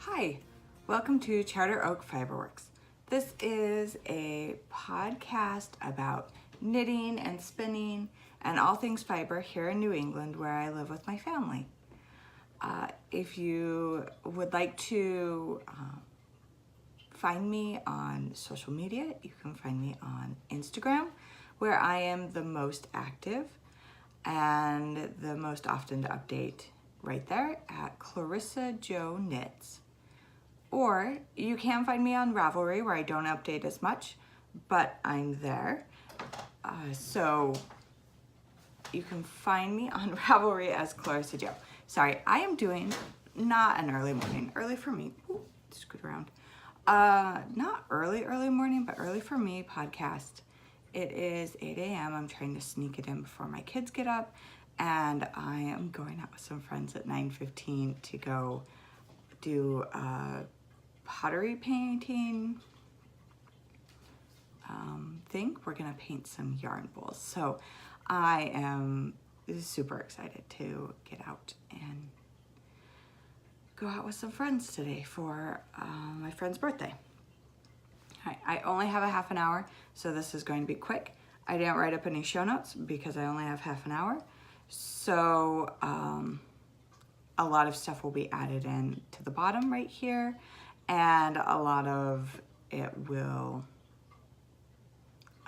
Hi, welcome to Charter Oak Fiberworks. This is a podcast about knitting and spinning and all things fiber here in New England where I live with my family. If you would like to find me on social media, you can find me on Instagram, where I am the most active and the most often to update right there at Clarissa Jo Knits. Or you can find me on Ravelry, where I don't update as much, but I'm there. So you can find me on Ravelry as Clarissa Jo. Sorry, I am doing not an early morning, early for me. Ooh, scoot around. Not early morning, but early for me podcast. It is 8 a.m. I'm trying to sneak it in before my kids get up, and I am going out with some friends at 9:15 to go do pottery painting thing. We're gonna paint some yarn bowls. So I am super excited to get out and go out with some friends today for my friend's birthday. I only have a half an hour, so this is going to be quick. I didn't write up any show notes because I only have half an hour. So a lot of stuff will be added in to the bottom right here, and a lot of it will,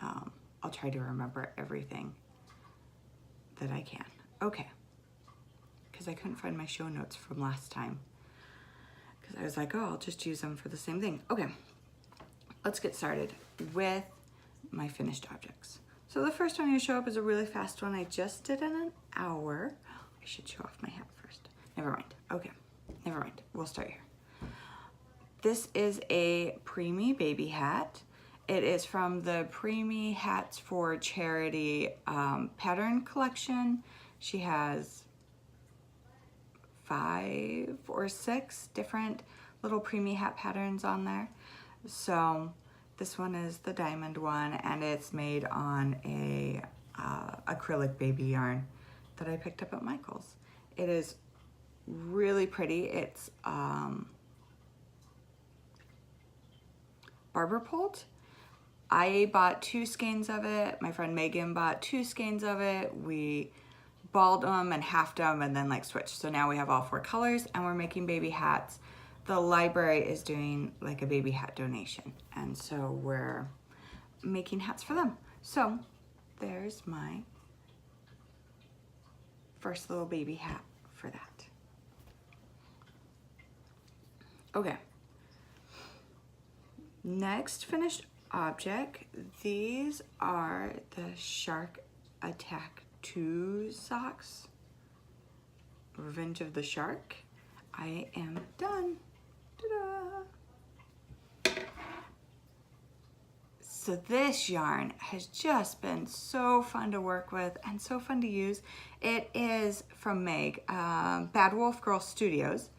I'll try to remember everything that I can. Okay, because I couldn't find my show notes from last time, because I was like, oh, I'll just use them for the same thing. Okay, let's get started with my finished objects. So the first one I'm gonna show up is a really fast one. I just did in an hour. I should show off my hat first. Never mind. Okay, never mind. We'll start here. This is a Preemie baby hat. It is from the Preemie Hats for Charity pattern collection. She has 5 or 6 different little Preemie hat patterns on there. So this one is the diamond one, and it's made on a acrylic baby yarn that I picked up at Michael's. It is really pretty. It's barber pulled. I bought 2 skeins of it. My friend Megan bought 2 skeins of it. We balled them and halved them and then like switched. So now we have all 4 colors and we're making baby hats. The library is doing like a baby hat donation, and so we're making hats for them. So there's my first little baby hat for that. Okay. Next finished object. These are the Shark Attack 2 socks. Revenge of the Shark. I am done. Ta-da! So this yarn has just been so fun to work with and so fun to use. It is from Meg, Bad Wolf Girl Studios.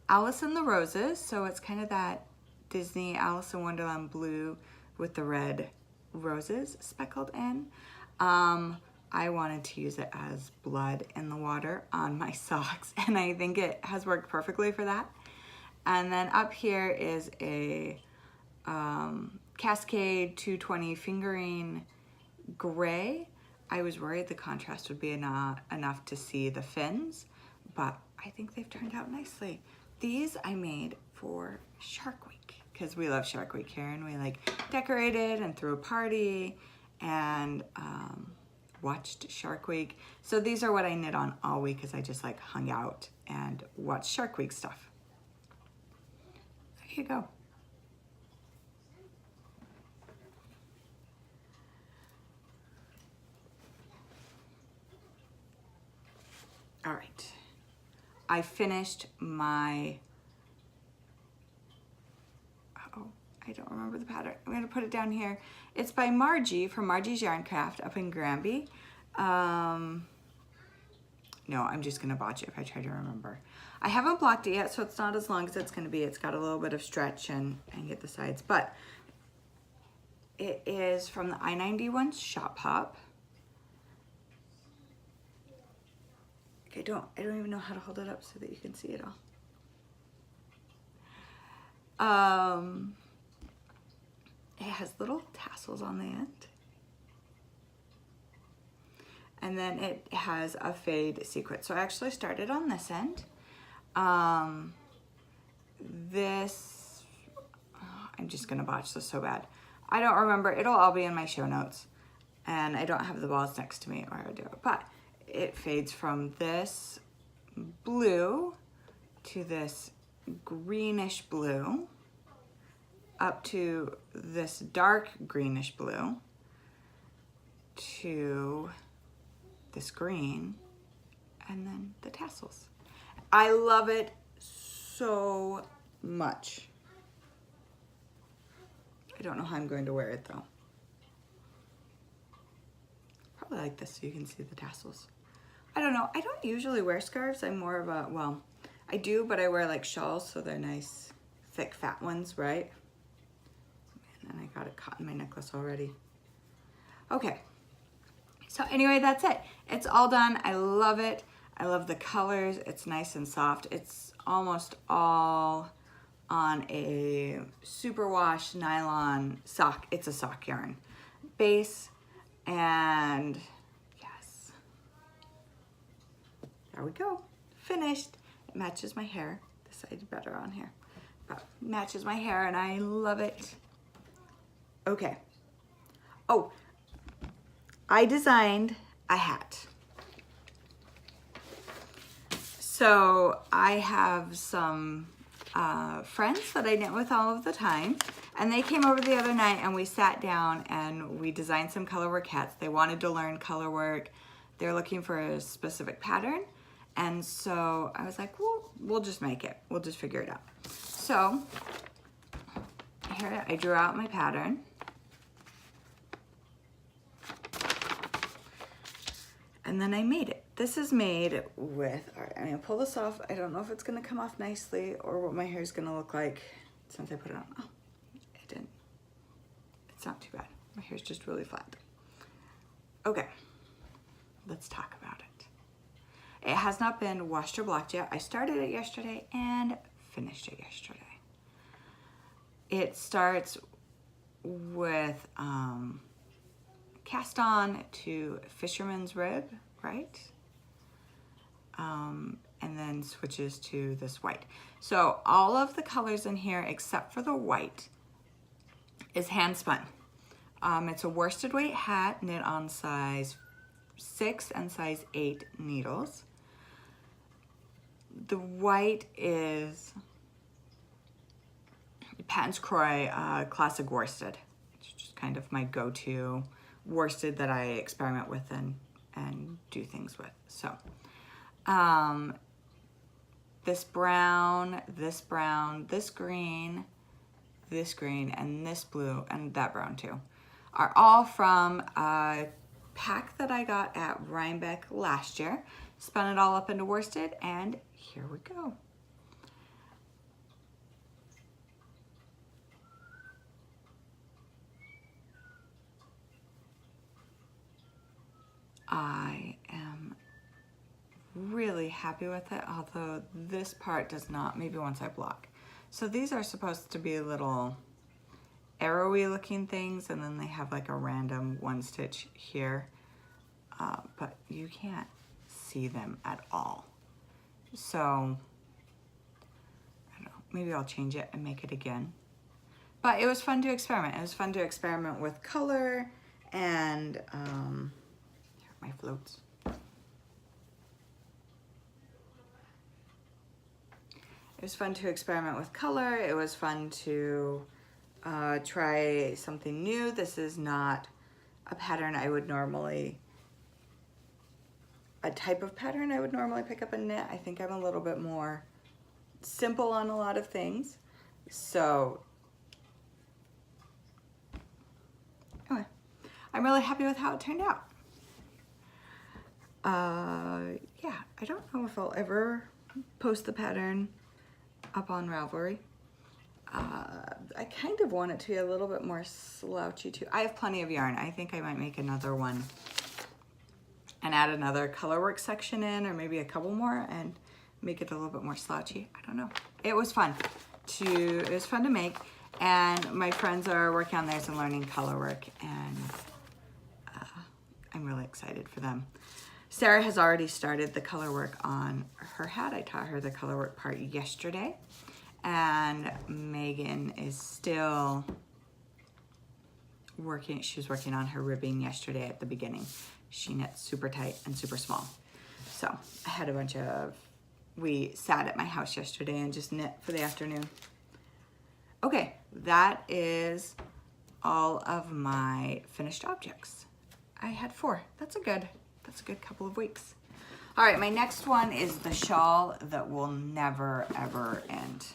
Alice in the Roses, so it's kind of that Disney Alice in Wonderland blue with the red roses speckled in. I wanted to use it as blood in the water on my socks, and I think it has worked perfectly for that. And then up here is a Cascade 220 fingering gray. I was worried the contrast would be enough to see the fins, but I think they've turned out nicely. These I made for Shark Week, because we love Shark Week here, and we like decorated and threw a party and watched Shark Week. So these are what I knit on all week, because I just like hung out and watched Shark Week stuff. There you go. All right. I finished my, I don't remember the pattern. I'm gonna put it down here. It's by Margie from Margie's Yarn Craft up in Granby. No, I'm just gonna botch it if I try to remember. I haven't blocked it yet, so it's not as long as it's gonna be. It's got a little bit of stretch and get the sides, but it is from the I-91 Shop Hop. I don't even know how to hold it up so that you can see it all. It has little tassels on the end. And then it has a fade sequin. So I actually started on this end. I'm just gonna botch this so bad. I don't remember, it'll all be in my show notes. And I don't have the balls next to me or I do it, but it fades from this blue to this greenish blue up to this dark greenish blue to this green, and then the tassels. I love it so much. I don't know how I'm going to wear it though. Probably like this so you can see the tassels. I don't know, I don't usually wear scarves. I'm more of a, well, I do, but I wear like shawls, so they're nice, thick, fat ones, right? Man, and I got it caught in my necklace already. Okay. So anyway, that's it. It's all done. I love it. I love the colors. It's nice and soft. It's almost all on a superwash nylon sock. It's a sock yarn base. And yes, there we go. Finished. It matches my hair. This side's better on here. But matches my hair and I love it. Okay. Oh, I designed a hat. So I have some friends that I knit with all of the time, and they came over the other night and we sat down and we designed some colorwork hats. They wanted to learn colorwork. They're looking for a specific pattern. And so I was like, well, we'll just make it. We'll just figure it out. So here I drew out my pattern. And then I made it. This is made with, all right, I'm gonna pull this off. I don't know if it's gonna come off nicely or what my hair is gonna look like since I put it on. Oh, it didn't. It's not too bad. My hair's just really flat. Okay, let's talk about it. It has not been washed or blocked yet. I started it yesterday and finished it yesterday. It starts with cast on to fisherman's rib, right? And then switches to this white. So all of the colors in here, except for the white, is hand spun. It's a worsted weight hat knit on size 6 and size 8 needles. The white is Patons Kroy Classic Worsted. It's just kind of my go-to worsted that I experiment with and do things with. So this brown, this green, and this blue, and that brown too, are all from a pack that I got at Rhinebeck last year. Spun it all up into worsted, and here we go. I am really happy with it, although this part does not, maybe once I block. So these are supposed to be little arrowy looking things, and then they have like a random one stitch here, but you can't see them at all. So, I don't know, maybe I'll change it and make it again. But it was fun to experiment. It was fun to experiment with color and, here are my floats. It was fun to experiment with color. It was fun to try something new. This is not a pattern I would normally, a type of pattern I would normally pick up and knit. I think I'm a little bit more simple on a lot of things. So anyway, I'm really happy with how it turned out. Yeah, I don't know if I'll ever post the pattern up on Ravelry. I kind of want it to be a little bit more slouchy too. I have plenty of yarn. I think I might make another one and add another colorwork section in, or maybe a couple more, and make it a little bit more slouchy. I don't know. It was fun. it was fun to make, and my friends are working on theirs and learning color work, and I'm really excited for them. Sarah has already started the color work on her hat. I taught her the color work part yesterday, and Megan is still working. She was working on her ribbing yesterday at the beginning. She knits super tight and super small. So I had we sat at my house yesterday and just knit for the afternoon. Okay, that is all of my finished objects. I had 4. That's a good couple of weeks. All right, my next one is the shawl that will never ever end.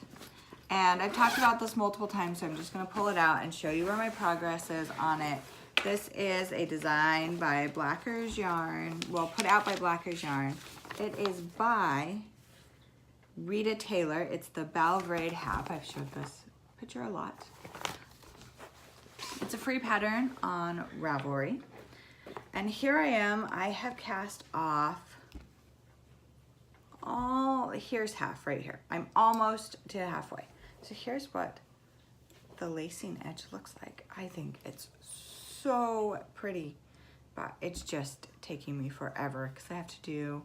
And I've talked about this multiple times, so I'm just gonna pull it out and show you where my progress is on it. This is a design by Blackers Yarn, well, put out by Blackers Yarn. It is by Rita Taylor. It's the Belgrade Half. I've showed this picture a lot. It's a free pattern on Ravelry. And here I am. I have cast off here's half right here. I'm almost to halfway. So here's what the lacing edge looks like. I think it's so pretty, but it's just taking me forever because I have to do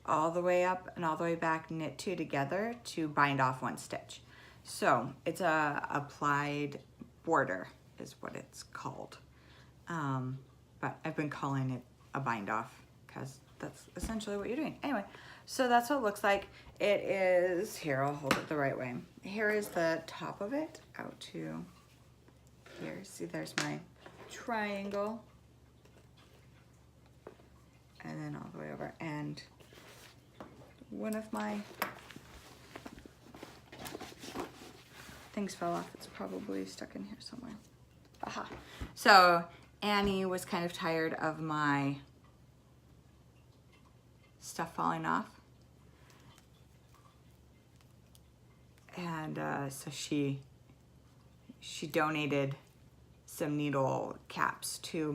all the way up and all the way back, knit 2 together to bind off 1 stitch. So it's a applied border is what it's called. But I've been calling it a bind off because that's essentially what you're doing. Anyway, so that's what it looks like. It is, here, I'll hold it the right way. Here is the top of it out to here. See, there's my triangle. And then all the way over. And one of my things fell off. It's probably stuck in here somewhere. Aha. So Annie was kind of tired of my stuff falling off. And so she donated some needle caps to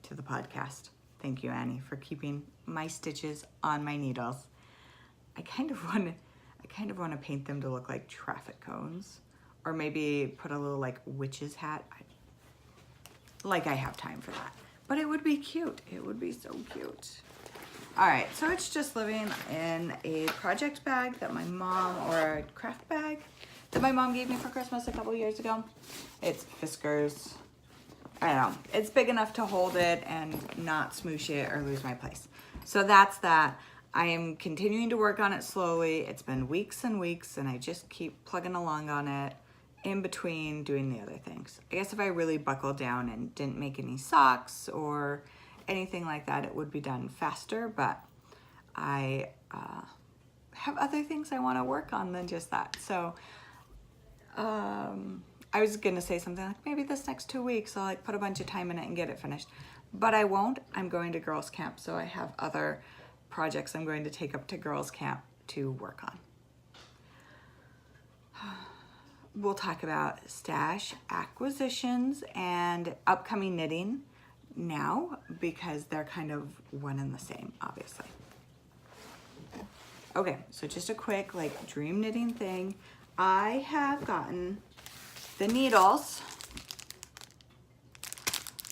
the podcast. Thank you, Annie, for keeping my stitches on my needles. I kind of want to paint them to look like traffic cones, or maybe put a little like witch's hat. I have time for that, but it would be cute. It would be so cute. All right, so it's just living in a project bag that my mom, or a craft bag that my mom gave me for Christmas a couple years ago. It's Fiskars. I don't know. It's big enough to hold it and not smoosh it or lose my place. So that's that. I am continuing to work on it slowly. It's been weeks and weeks, and I just keep plugging along on it in between doing the other things. I guess if I really buckled down and didn't make any socks or anything like that, it would be done faster, but I have other things I want to work on than just that. So I was gonna say something like maybe this next 2 weeks I'll put a bunch of time in it and get it finished, but I won't. I'm going to girls camp, so I have other projects I'm going to take up to girls camp to work on. We'll talk about stash acquisitions and upcoming knitting now because they're kind of one and the same, obviously. Okay, so just a quick dream knitting thing. I have gotten the needles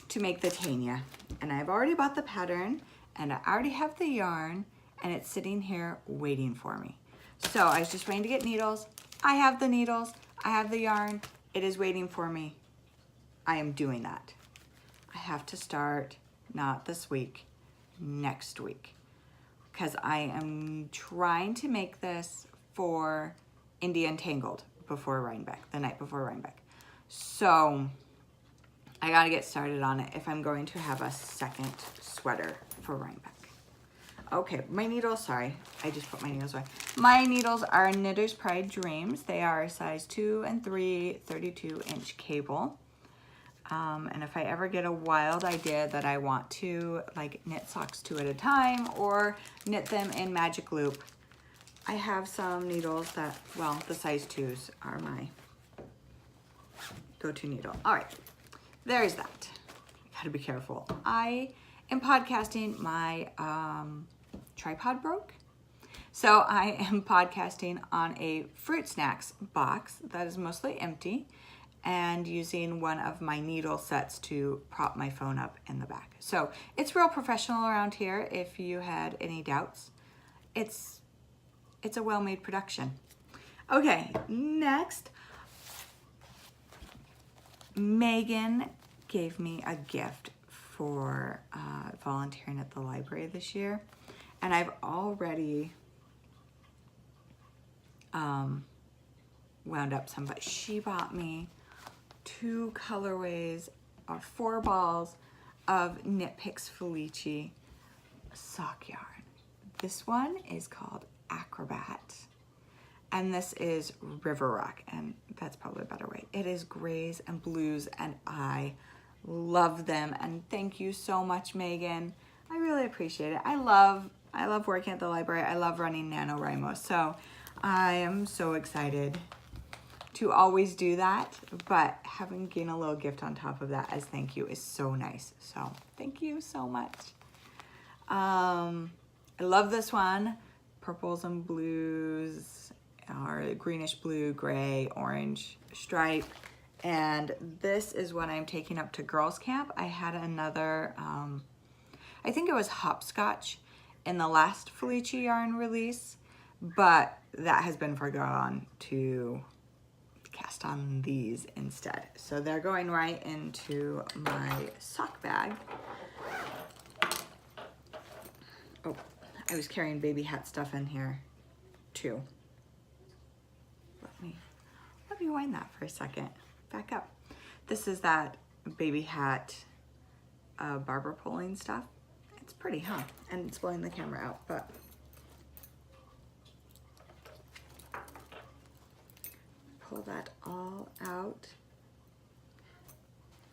to make the Tania, and I've already bought the pattern, and I already have the yarn, and it's sitting here waiting for me. So I was just waiting to get needles. I have the needles, I have the yarn, it is waiting for me. I am doing that. I have to start, not this week, next week, because I am trying to make this for India Entangled before Rhinebeck, the night before Rhinebeck. So I gotta get started on it if I'm going to have a second sweater for Rhinebeck. Okay, my needles, sorry, I just put my needles away. My needles are Knitter's Pride Dreams. They are a size 2 and 3, 32-inch cable. And if I ever get a wild idea that I want to knit socks 2 at a time or knit them in Magic Loop, I have some needles that, well, the size 2s are my go-to needle. All right, there's that. I gotta be careful. I am podcasting. My tripod broke. So I am podcasting on a fruit snacks box that is mostly empty and using one of my needle sets to prop my phone up in the back. So it's real professional around here if you had any doubts. It's a well-made production. Okay, next, Megan gave me a gift for volunteering at the library this year, and I've already wound up some, but she bought me 2 colorways or 4 balls of Knit Picks Felici sock yarn. This one is called Acrobat, and this is River Rock, and that's probably a better way. It is grays and blues, and I love them, and thank you so much, Megan. I really appreciate it. I love working at the library. I love running NaNoWriMo, so I am so excited to always do that, but having gained a little gift on top of that as thank you is so nice. So thank you so much. I love this one. Purples and blues, or greenish blue, gray, orange stripe. And this is what I'm taking up to girls camp. I had another, I think it was hopscotch in the last Felici yarn release, but that has been forgone to cast on these instead. So they're going right into my sock bag. Oh, I was carrying baby hat stuff in here too. Let me wind that for a second. Back up. This is that baby hat barber pulling stuff. It's pretty, huh? And it's blowing the camera out, but pull that all out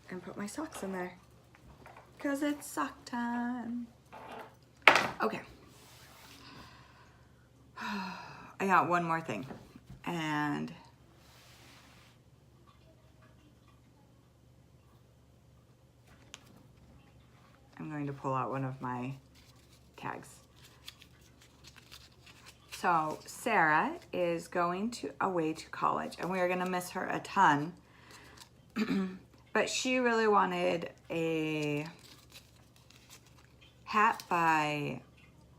and put my socks in there because it's sock time. Okay. I got one more thing, and I'm going to pull out one of my tags. So Sarah is going away to college, and we are gonna miss her a ton. But she really wanted a hat by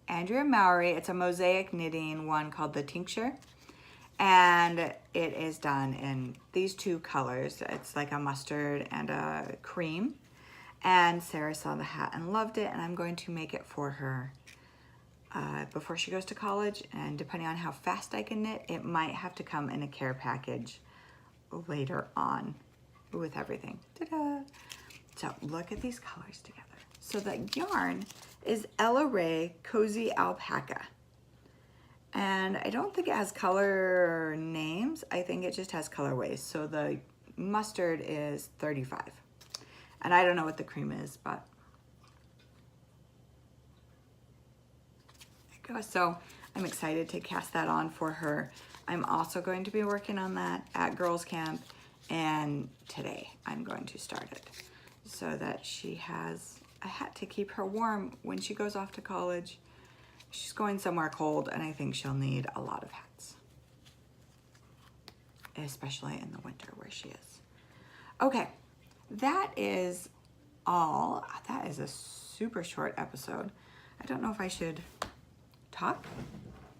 Andrea Mowry. It's a mosaic knitting one called the Tincture, and it is done in these 2 colors. It's like a mustard and a cream. And Sarah saw the hat and loved it, and I'm going to make it for her before she goes to college. And depending on how fast I can knit, it might have to come in a care package later on with everything. Ta-da! So look at these colors together. So the yarn is Ella Rae Cozy Alpaca. And I don't think it has color names. I think it just has colorways. So the mustard is 35. And I don't know what the cream is, but there you go. So I'm excited to cast that on for her. I'm also going to be working on that at girls camp, and today I'm going to start it so that she has a hat to keep her warm when she goes off to college. She's going somewhere cold, and I think she'll need a lot of hats, especially in the winter where she is. Okay. That is all. That is a super short episode. I don't know if I should talk,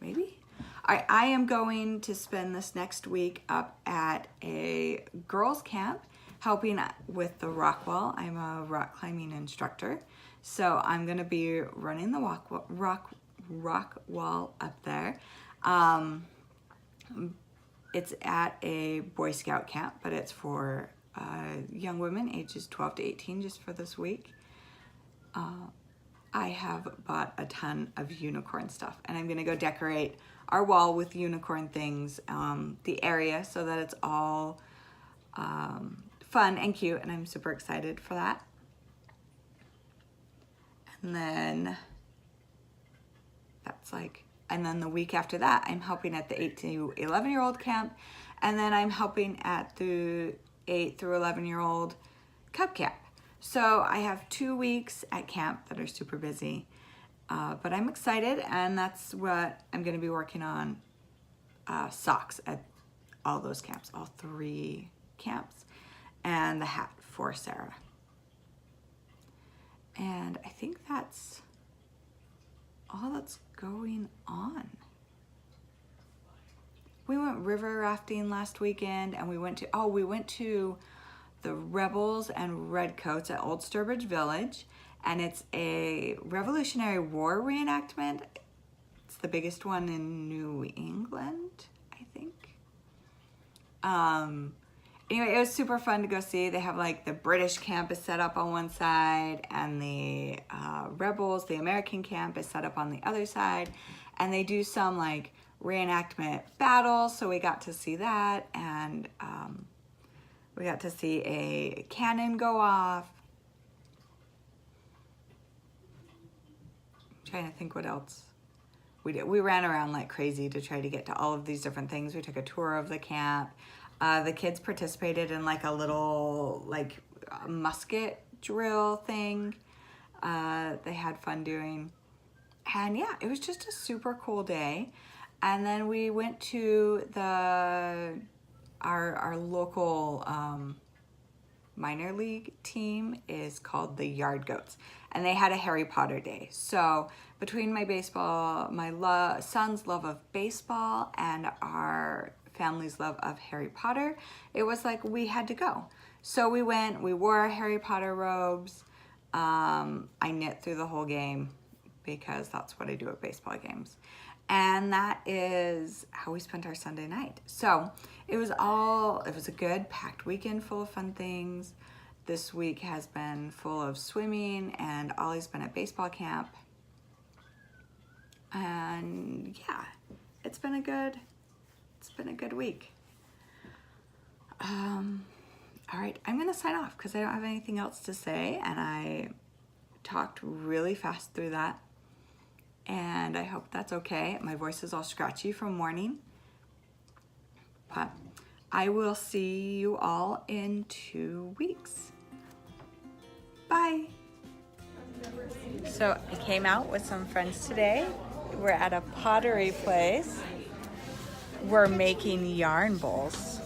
maybe? All right, I am going to spend this next week up at a girls' camp helping with the rock wall. I'm a rock climbing instructor, so I'm gonna be running the rock wall up there. It's at a Boy Scout camp, but it's for young women ages 12 to 18 just for this week. I have bought a ton of unicorn stuff, and I'm gonna go decorate our wall with unicorn things, the area, so that it's all fun and cute, and I'm super excited for that. And then and then the week after that, I'm helping at the 8 to 11-year-old camp, and then I'm helping at the 8 through 11-year-old cub camp. So I have 2 weeks at camp that are super busy, But I'm excited, and that's what I'm going to be working on, socks at all those camps, all 3 camps, and the hat for Sarah. And I think that's all that's going on. We went river rafting last weekend, and we went to the Rebels and Redcoats at Old Sturbridge Village, and it's a Revolutionary War reenactment. It's the biggest one in New England, I think. Anyway, it was super fun to go see. They have like the British camp is set up on one side, and the Rebels, the American camp, is set up on the other side, and they do some like reenactment battles, so we got to see that, and we got to see a cannon go off. I'm trying to think what else we did. We ran around like crazy to try to get to all of these different things. We took a tour of the camp. The kids participated in like a little like musket drill thing. They had fun doing. And yeah, it was just a super cool day. And then we went to our local minor league team is called the Yard Goats, and they had a Harry Potter day. So between my son's love of baseball and our family's love of Harry Potter, it was like we had to go. So we went, we wore our Harry Potter robes. I knit through the whole game because that's what I do at baseball games. And that is how we spent our Sunday night. So it was a good packed weekend full of fun things. This week has been full of swimming, and Ollie's been at baseball camp. And yeah, it's been a good week. All right, I'm gonna sign off because I don't have anything else to say, and I talked really fast through that. And I hope that's okay. My voice is all scratchy from morning. But I will see you all in 2 weeks. Bye. So I came out with some friends today. We're at a pottery place. We're making yarn bowls.